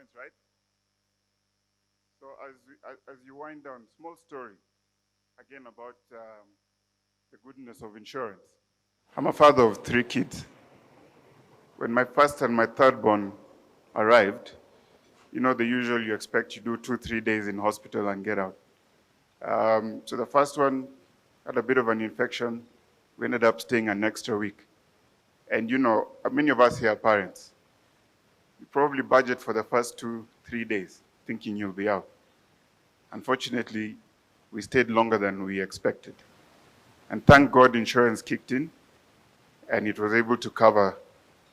insurance, right? So as you wind down, small story again about the goodness of insurance. I'm a father of 3 kids. When my first and my third born arrived, you know the usual you expect you do 2, 3 days in hospital and get out. So the first one had a bit of an infection. We ended up staying an extra week. And you know, many of us here are parents. You probably budget for the first 2, 3 days, thinking you'll be out. Unfortunately, we stayed longer than we expected. And thank God insurance kicked in and it was able to cover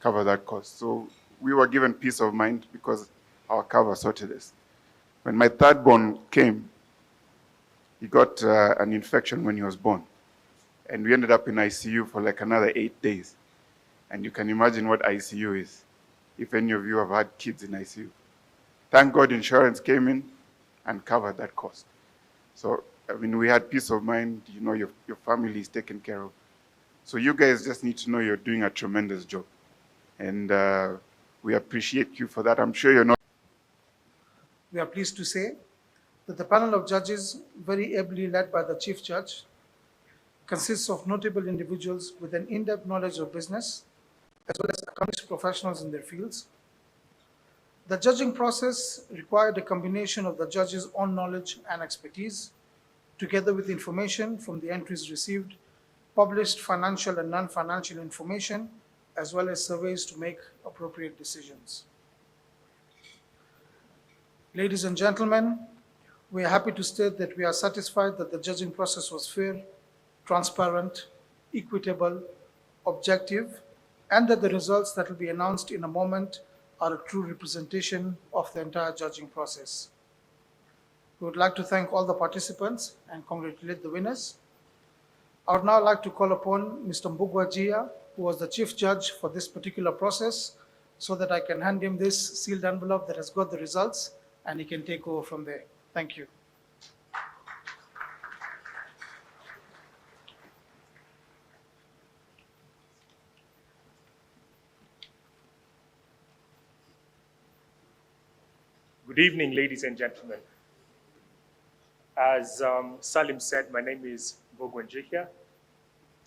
that cost. So we were given peace of mind because our cover sorted this. When my third born came, he got an infection when he was born. And we ended up in ICU for like another 8 days. And you can imagine what ICU is, if any of you have had kids in ICU. Thank God insurance came in and covered that cost. So, I mean, we had peace of mind, you know, your family is taken care of. So you guys just need to know you're doing a tremendous job. And we appreciate you for that. I'm sure you're not. We are pleased to say that the panel of judges, very ably led by the Chief Judge, consists of notable individuals with an in-depth knowledge of business, as well as accomplished professionals in their fields. The judging process required a combination of the judge's own knowledge and expertise, together with information from the entries received, published financial and non-financial information, as well as surveys to make appropriate decisions. Ladies and gentlemen, we are happy to state that we are satisfied that the judging process was fair, transparent, equitable, objective, and that the results that will be announced in a moment are a true representation of the entire judging process. We would like to thank all the participants and congratulate the winners. I would now like to call upon Mr. Mbugua Jia, who was the Chief Judge for this particular process, so that I can hand him this sealed envelope that has got the results, and he can take over from there. Thank you. Good evening, ladies and gentlemen. As Salim said, my name is Mbugua Jia.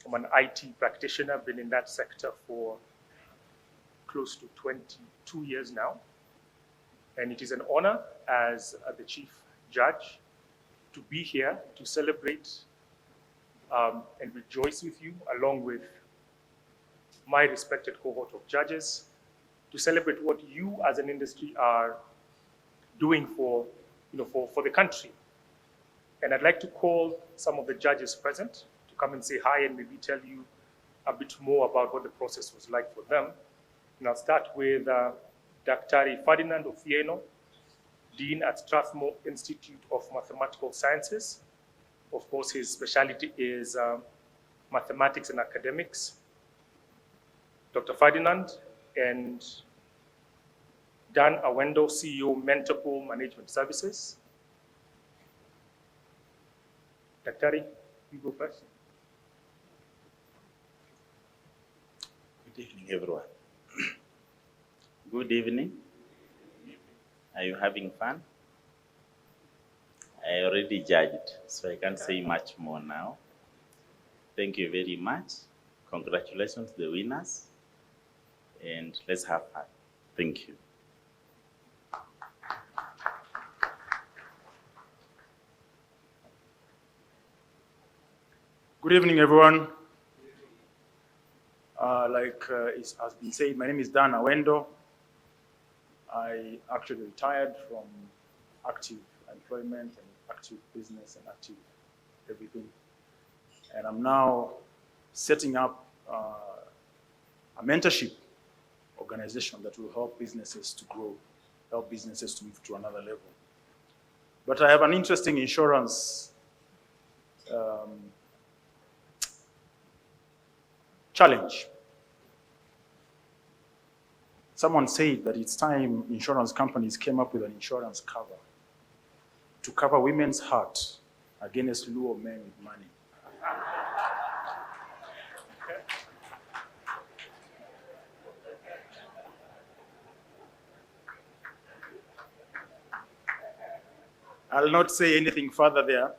I'm an IT practitioner. I've been in that sector for close to 22 years now. And it is an honor as the Chief Judge to be here to celebrate and rejoice with you, along with my respected cohort of judges, to celebrate what you as an industry are doing for the country. And I'd like to call some of the judges present to come and say hi and maybe tell you a bit more about what the process was like for them. And I'll start with Dr. Ferdinand Ofieno, Dean at Strathmore Institute of Mathematical Sciences. Of course, his specialty is mathematics and academics. Dr. Ferdinand and Dan Awendo, CEO, Mentorpool Management Services. Daktari, you go first. Good evening, everyone. Good evening. Are you having fun? I already judged, so I can't say much more now. Thank you very much. Congratulations to the winners, and let's have fun. Thank you. Good evening, everyone. It has been said, my name is Dan Awendo. I actually retired from active employment and active business and active everything. And I'm now setting up a mentorship organization that will help businesses to grow, help businesses to move to another level. But I have an interesting insurance challenge. Someone said that it's time insurance companies came up with an insurance cover to cover women's heart against lure of men with money. I'll not say anything further there.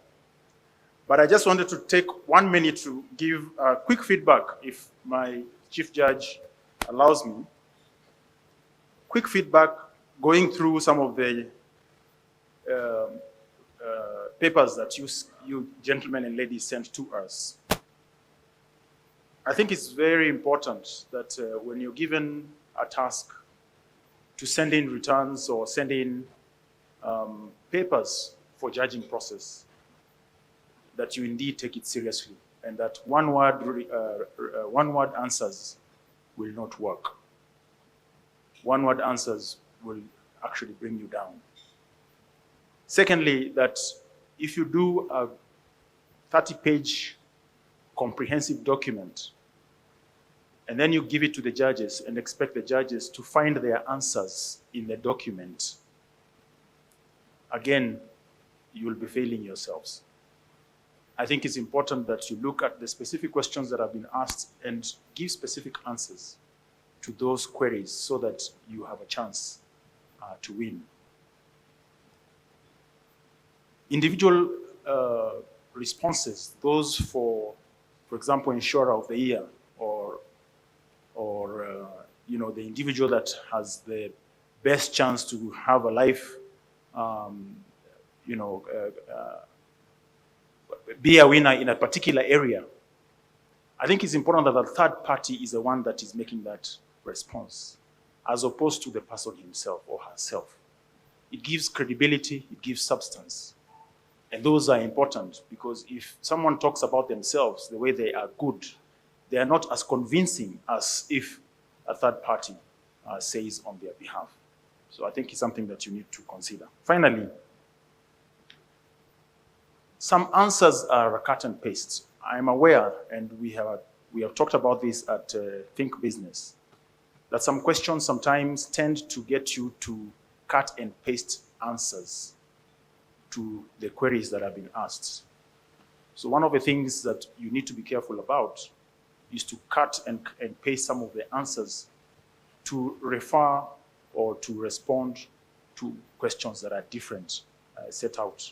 But I just wanted to take 1 minute to give quick feedback, if my Chief Judge allows me. Quick feedback going through some of the papers that you gentlemen and ladies sent to us. I think it's very important that when you're given a task to send in returns or send in papers for judging process, that you indeed take it seriously, and that one word answers will not work. One word answers will actually bring you down. Secondly, that if you do a 30-page comprehensive document, and then you give it to the judges and expect the judges to find their answers in the document, again, you will be failing yourselves. I think it's important that you look at the specific questions that have been asked and give specific answers to those queries so that you have a chance to win. Individual responses, those for example, Insurer of the Year, or the individual that has the best chance to have a life, be a winner in a particular area. I think it's important that the third party is the one that is making that response, as opposed to the person himself or herself. It gives credibility, it gives substance. And those are important, because if someone talks about themselves the way they are good, they are not as convincing as if a third party says on their behalf. So I think it's something that you need to consider. Finally, some answers are a cut and paste. I'm aware, and we have talked about this at Think Business, that some questions sometimes tend to get you to cut and paste answers to the queries that have been asked. So one of the things that you need to be careful about is to cut and paste some of the answers to refer or to respond to questions that are different, set out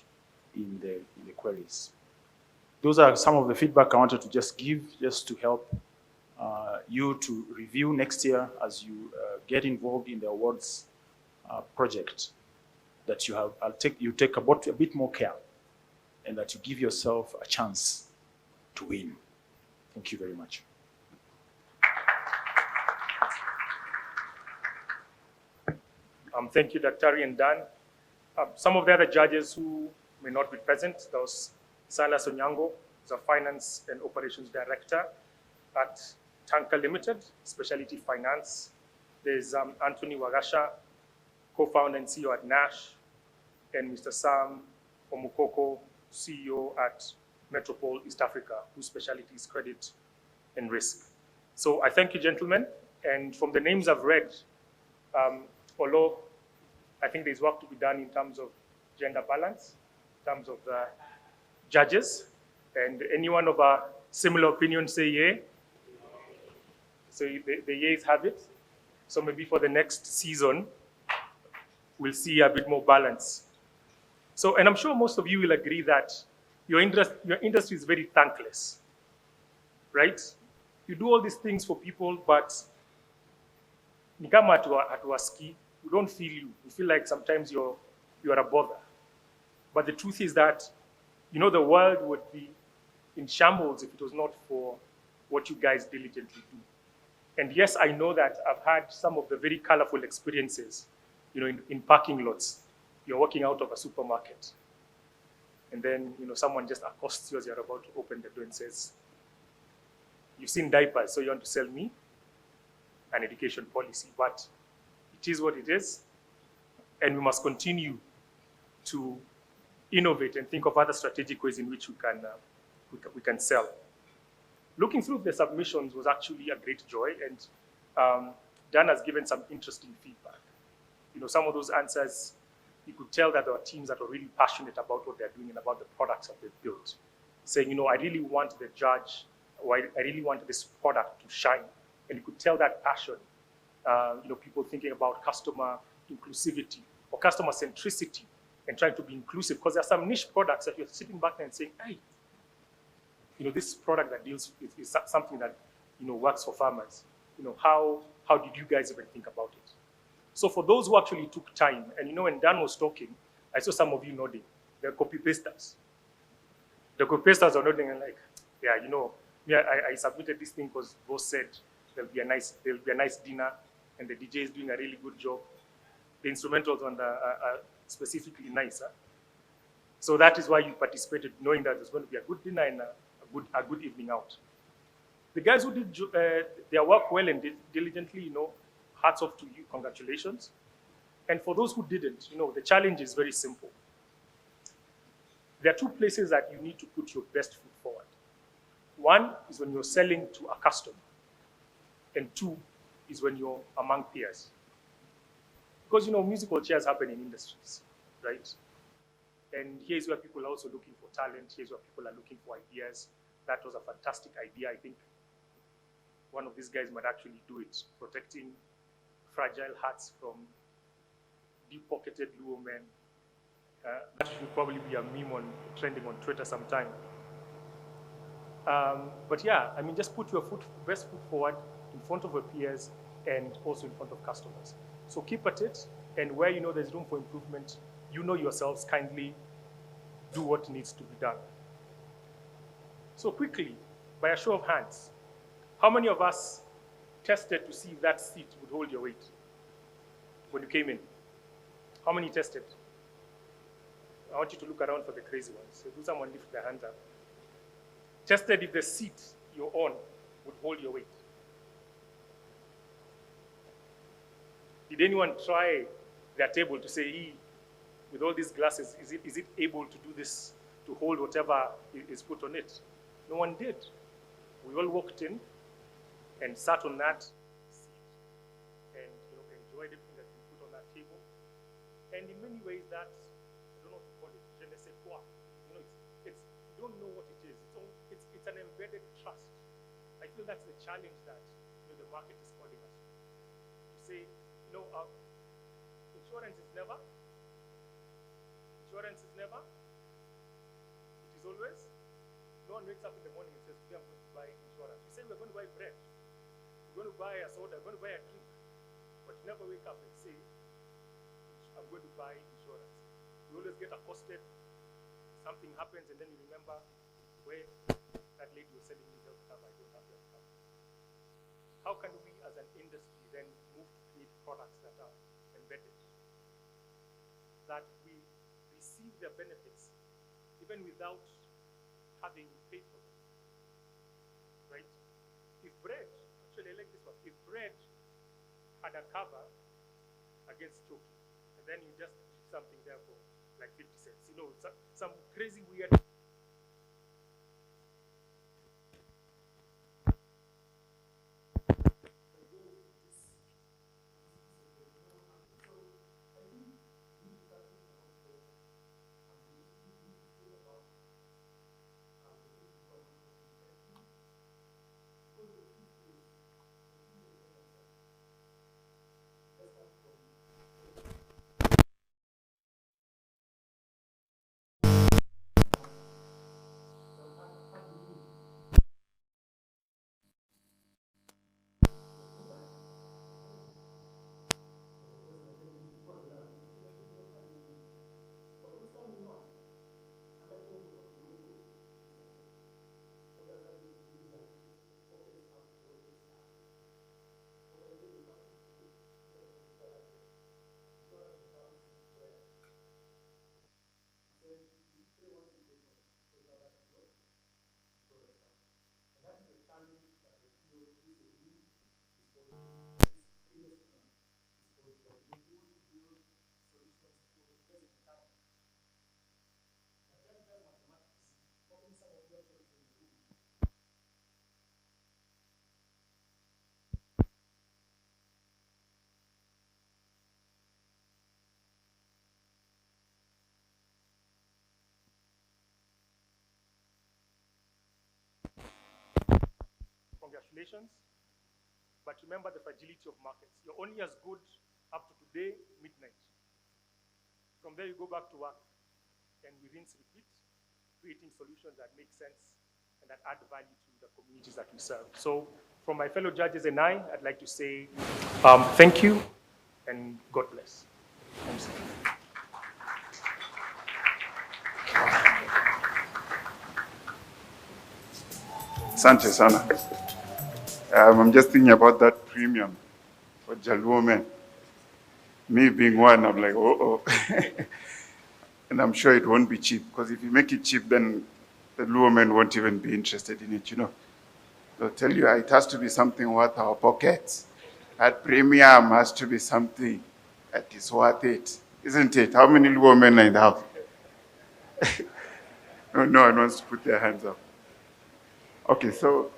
in the queries. Those are some of the feedback I wanted to just give, just to help you to review next year as you get involved in the awards project, that you take a bit more care, and that you give yourself a chance to win. Thank you very much. Thank you, Dr. and Dan. Some of the other judges who may not be present, there was Silas Onyango, the Finance and Operations Director at Tanker Limited, Specialty Finance. There's Anthony Wagasha, co-founder and CEO at Nash, and Mr. Sam Omukoko, CEO at Metropole East Africa, whose specialty is credit and risk. So I thank you, gentlemen. And from the names I've read, although I think there's work to be done in terms of gender balance, in terms of the judges, and anyone of a similar opinion say yay. So the yeas have it. So maybe for the next season, we'll see a bit more balance. So, and I'm sure most of you will agree that your industry is very thankless, right? You do all these things for people, but ni kama hatuwasikii, we don't feel you. We feel like sometimes you're a bother. But the truth is that, the world would be in shambles if it was not for what you guys diligently do. And yes, I know that I've had some of the very colorful experiences, in parking lots. You're walking out of a supermarket, and then, someone just accosts you as you're about to open the door and says, "You've seen diapers, so you want to sell me an education policy." But it is what it is, and we must continue to innovate and think of other strategic ways in which we can sell. Looking through the submissions was actually a great joy, and Dan has given some interesting feedback. Some of those answers, you could tell that there are teams that are really passionate about what they're doing and about the products that they've built. Saying, I really want the judge, or I really want this product to shine. And you could tell that passion. People thinking about customer inclusivity or customer centricity and trying to be inclusive, because there are some niche products that you're sitting back and saying, hey, this product that deals is something that, works for farmers. How did you guys even think about it? So for those who actually took time, and when Dan was talking, I saw some of you nodding. They're copy pasters. The copy pasters are nodding and like, yeah, I submitted this thing because boss said there'll be a nice dinner, and the DJ is doing a really good job. The instrumentals on are specifically nice. Huh? So that is why you participated, knowing that there's going to be a good dinner and a good evening out. The guys who did their work well and diligently, hats off to you, congratulations. And for those who didn't, the challenge is very simple. There are two places that you need to put your best foot forward. One is when you're selling to a customer, and two is when you're among peers. Because, musical chairs happen in industries, right? And here's where people are also looking for talent. Here's where people are looking for ideas. That was a fantastic idea. I think one of these guys might actually do it, protecting fragile hearts from deep-pocketed Luo men. That should probably be a meme trending on Twitter sometime. But yeah, just put your best foot forward in front of your peers and also in front of customers. So keep at it, and where there's room for improvement, yourselves, kindly do what needs to be done. So quickly, by a show of hands, how many of us tested to see if that seat would hold your weight when you came in? How many tested? I want you to look around for the crazy ones. So do someone lift their hands up? Tested if the seat you're on would hold your weight. Did anyone try their table to say, with all these glasses, is it able to do this, to hold whatever is put on it? No one did. We all walked in and sat on that seat and enjoyed everything that we put on that table. And in many ways, that, I don't know what to call it, je ne sais quoi. You don't know what it is. It's an embedded trust. I feel that's the challenge that the market is calling us to say, insurance is never. Insurance is never. It is always. No one wakes up in the morning and says, today I'm going to buy insurance. We say we're going to buy bread. We're going to buy a soda. We're going to buy a drink. But you never wake up and say, I'm going to buy insurance. You always get accosted. Something happens, and then you remember where that lady was selling me health cover. I don't have health cover. How can we, as an industry, then move to create products that are embedded, that we receive their benefits even without having paid for them, right? If bread, actually I like this one, if bread had a cover against choking, and then you just do something there for like 50 cents, some crazy weird. Congratulations. But remember the fragility of markets. You're only as good up to today, midnight. From From there, you go back to work and we rinse, repeat, creating solutions that make sense and that add value to the communities that we serve. So from my fellow judges and I'd like to say thank you and God bless. Thanks. Asante sana. I'm just thinking about that premium for Jaluo men. Me being one, I'm like, oh. And I'm sure it won't be cheap, because if you make it cheap, then the Luo men won't even be interested in it, you know. They'll tell you it has to be something worth our pockets. That premium has to be something that is worth it, isn't it? How many Luo men are in the house? No one wants to put their hands up. Okay, so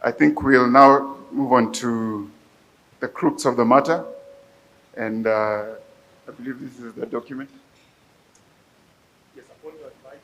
I think we'll now move on to the crux of the matter. And I believe this is the document. Yes, upon your advice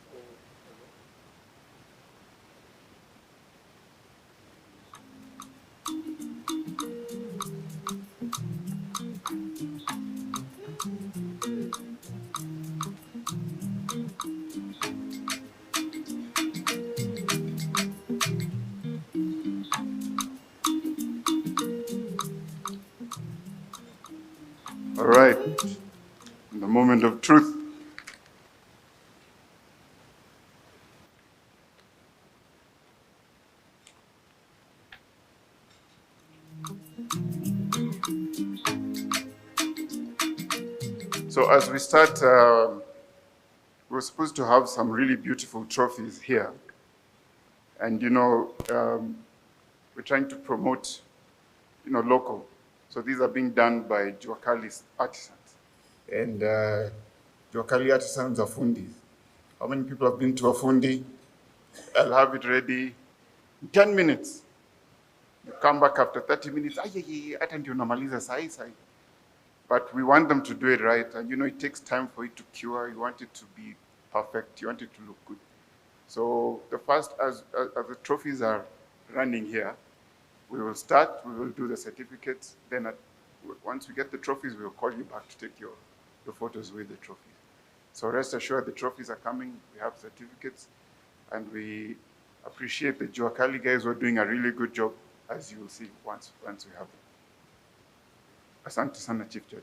All right, in the moment of truth. So as we start, we're supposed to have some really beautiful trophies here. And, you know, we're trying to promote, you know, local. So these are being done by Juakali artisans. And Juakali artisans are fundis. How many people have been to a fundi? I'll have it ready in 10 minutes. You come back after 30 minutes. Hata ndio namaliza sahi. But we want them to do it right. And, you know, it takes time for it to cure. You want it to be perfect. You want it to look good. So the first, as the trophies are running here, we will start, we will do the certificates. Then once we get the trophies, we'll call you back to take your photos with the trophies. So rest assured the trophies are coming. We have certificates. And we appreciate the Juakali guys who are doing a really good job, as you will see once we have them. Asante sana, Chief Judge.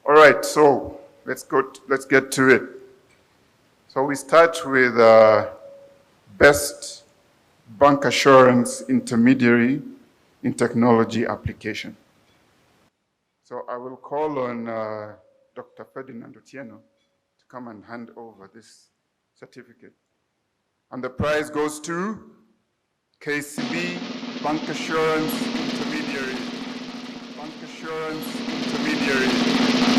All right, so let's get to it. So we start with Best Bank Assurance Intermediary in Technology Application. So I will call on Dr. Ferdinand Otieno to come and hand over this certificate. And the prize goes to KCB Bank Assurance